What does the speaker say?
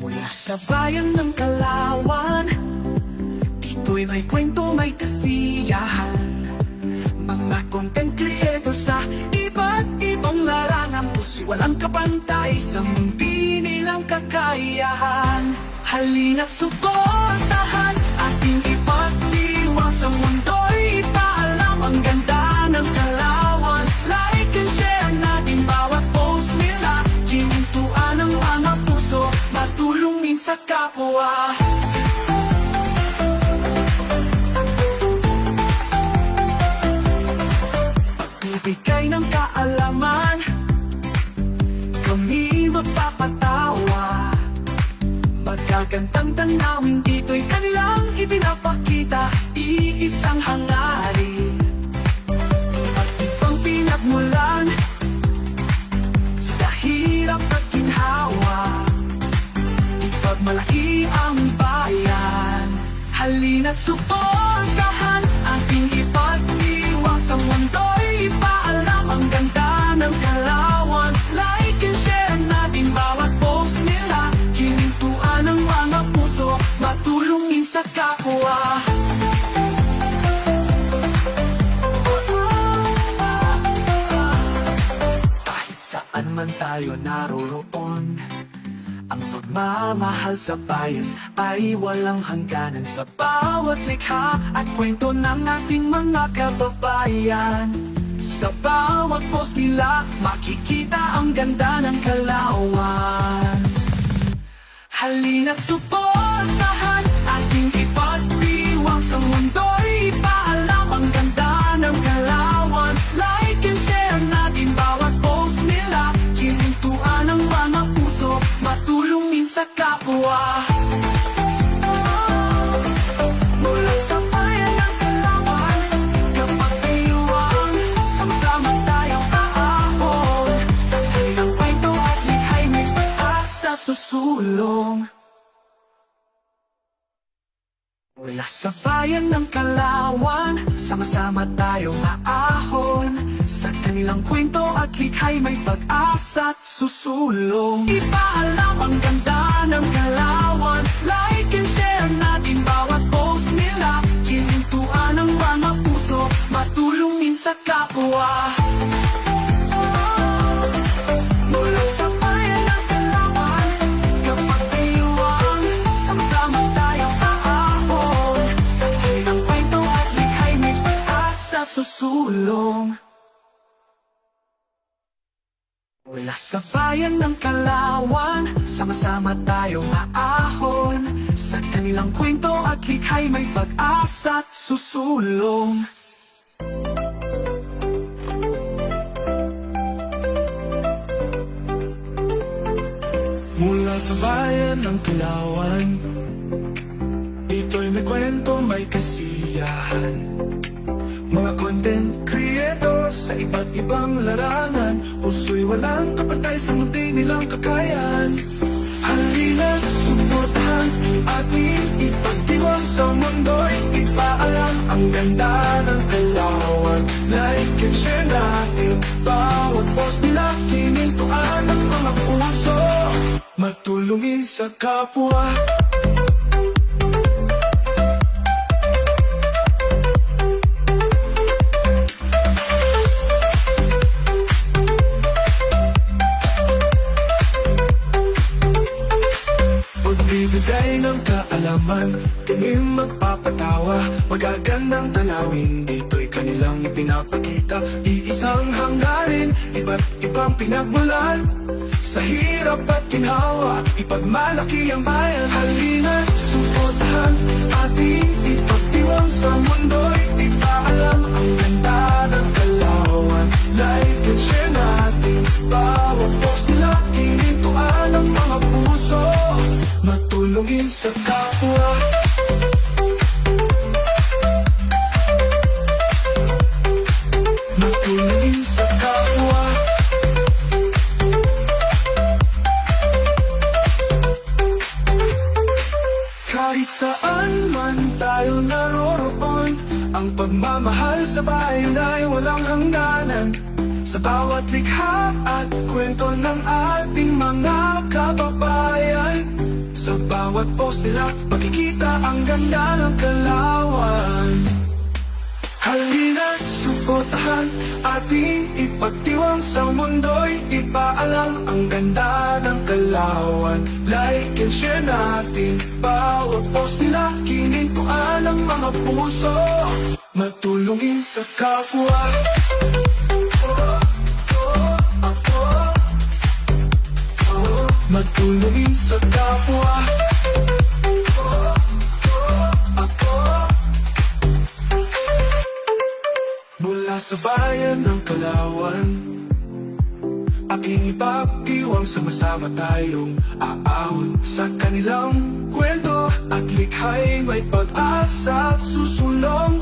Mula sa bayan ng Kalawan, dito'y may kwento, may kasiyahan. Mga content creator sa iba't ibang larangan, puso'y walang kapantay sa mundi nilang kakayahan. Halina't suportahan ating ipagdiwang sa mundo'y ipaalam ang ganda ng Kalawan. Like and share natin bawat post nila, hinintuan ang mga puso, matulungin sa kapwa. Pagbibigay ng kaalaman, kami magpapatawa. Magagandang tanawin dito'y kanilang ipinapakita, iisang hangarin at ibang pinagmulan sa hirap at ginhawa. Ipagmalaki ang bayan, halina't suportahan ating ipagdiwang sa mundo'y ipaalam ang ganda ng Kalawan. Like and share natin bawat post nila, hinintuan ang mga puso, matulungin sa kapwa. Kahit saan man tayo naroroon, ang pagmamahal sa bayan ay walang hangganan. Sa bawat likha at kwento ng ating mga kababayan, sa bawat post nila makikita ang ganda ng Kalawan. Halina't suportahan ating ipagdiwang sa mundo'y ipaalam ang ganda ng Kalawan. Like and share natin bawat post nila, hinintuan ang mga puso, matulungin sa kapwa. Mula sa bayan ng Kalawan, kapag-iwang, sama-sama tayong aahon. Sa kanilang kwento at likha'y may pag-asa susulong. Mula sa bayan ng Kalawan, sama-sama tayong aahon. Sa kanilang kwento at likha'y may pag-asa at susulong. Ipaalam ang ganda ng Kalawan. Like and share natin bawat post nila, hinintuan ang mga puso, matulungin sa kapwa. Mula sa bayan ng Kalawan, kapag-iwang, sama-sama tayong aahon. Sa kanilang kwento at likha'y may pag-asa susulong. Mula sa bayan ng Kalawan, sama-sama tayong aahon. Sa kanilang kwento at likha'y may pag-asa at susulong. Mula sa bayan ng Kalawan, dito'y may kwento, may kasiyahan. Mga content creators sa iba't ibang larangan, puso'y walang kapantay sa mundi nilang kakayahan. Halina't suportahan ating ipagdiwang sa mundo'y ipaalam ang ganda ng Kalawan. Like and share natin bawat post nila, hinintuan ang mga puso, matulungin sa kapwa. Pagbibigay ng kaalaman, kami magpapatawa. Magagandang tanawin, dito'y kanilang ipinapakita, iisang hangarin, iba't ibang pinagmulan. Sa hirap at ginhawa, ipagmalaki ang bayan. Halina't suportahan ating ipagdiwang sa mundo'y ipaalam ang ganda ng Kalawan. Like and share natin bawat post nila, hinintuan ang mga puso, matulungin sa kapwa. Matulungin sa kapwa. Kahit saan man tayo naroroon, ang Ang pagmamahal sa bayan ay walang hangganan. Sa bawat likha at kwento ng ating mga kababayan. Sa bawat post nila, makikita ang ganda ng Kalawan. Halina't suportahan, ating ipagdiwang sa mundo'y ipaalam ang ganda ng Kalawan. Like and share natin, bawat post nila, kinintuan ang mga puso. Matulungin sa kapwa. Magtulungin sa kapwa. Mula sa bayan ng Kalawan, aking ipagdiwang, sama-sama tayong aahon sa kanilang kwento at likha'y may pag-asa at susulong.